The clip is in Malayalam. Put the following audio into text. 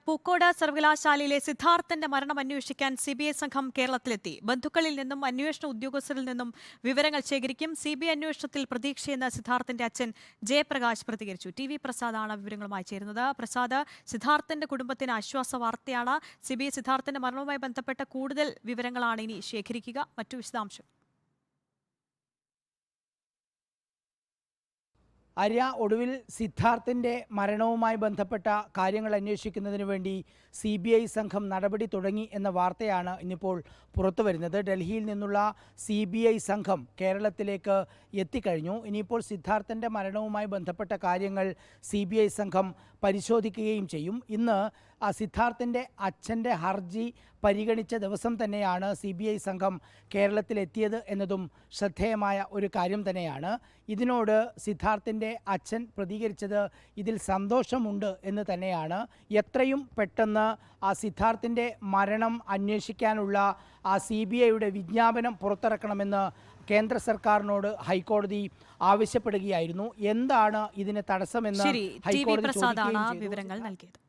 പൂക്കോട് സർവകലാശാലയിലെ സിദ്ധാർത്ഥന്റെ മരണം അന്വേഷിക്കാൻ സിബിഐ സംഘം കേരളത്തിലെത്തി. ബന്ധുക്കളിൽ നിന്നും അന്വേഷണ ഉദ്യോഗസ്ഥരിൽ നിന്നും വിവരങ്ങൾ ശേഖരിക്കും. സിബിഐ അന്വേഷണത്തിൽ പ്രതീക്ഷയെന്ന് സിദ്ധാർത്ഥന്റെ അച്ഛൻ ജയപ്രകാശ് പ്രതികരിച്ചു. ടി.വി. പ്രസാദാണ് വിവരങ്ങളുമായി ചേരുന്നത്. പ്രസാദ്, സിദ്ധാർത്ഥന്റെ കുടുംബത്തിന് ആശ്വാസ വാർത്തയാണ്. സിബിഐ സിദ്ധാർത്ഥന്റെ മരണവുമായി ബന്ധപ്പെട്ട കൂടുതൽ വിവരങ്ങളാണ് ഇനി ശേഖരിക്കുക. മറ്റു വിശദാംശം. ഒടുവിൽ സിദ്ധാർത്ഥിൻ്റെ മരണവുമായി ബന്ധപ്പെട്ട കാര്യങ്ങൾ അന്വേഷിക്കുന്നതിന് വേണ്ടി CBI സംഘം നടപടി തുടങ്ങി എന്ന വാർത്തയാണ് ഇന്നിപ്പോൾ പുറത്തു വരുന്നത്. ഡൽഹിയിൽ നിന്നുള്ള CBI സംഘം കേരളത്തിലേക്ക് എത്തിക്കഴിഞ്ഞു. ഇനിയിപ്പോൾ സിദ്ധാർത്ഥിൻ്റെ മരണവുമായി ബന്ധപ്പെട്ട കാര്യങ്ങൾ CBI സംഘം പരിശോധിക്കുകയും ചെയ്യും. ഇന്ന് സിദ്ധാർത്ഥിൻ്റെ അച്ഛൻ്റെ ഹർജി പരിഗണിച്ച ദിവസം തന്നെയാണ് CBI സംഘം കേരളത്തിലെത്തിയത് എന്നതും ശ്രദ്ധേയമായ ഒരു കാര്യം തന്നെയാണ്. ഇതിനോട് സിദ്ധാർത്ഥിൻ്റെ അച്ഛൻ പ്രതികരിച്ചത് ഇതിൽ സന്തോഷമുണ്ട് എന്ന് തന്നെയാണ്. എത്രയും പെട്ടെന്ന് സിദ്ധാർത്ഥിൻ്റെ മരണം അന്വേഷിക്കാനുള്ള CBIയുടെ വിജ്ഞാപനം പുറത്തിറക്കണമെന്ന് കേന്ദ്ര സർക്കാരിനോട് ഹൈക്കോടതി ആവശ്യപ്പെടുകയായിരുന്നു. എന്താണ് ഇതിന് തടസ്സമെന്ന് ഹൈക്കോടതി ചോദിക്കുകയും ചെയ്തു. വിവരങ്ങൾ നൽകിയത്.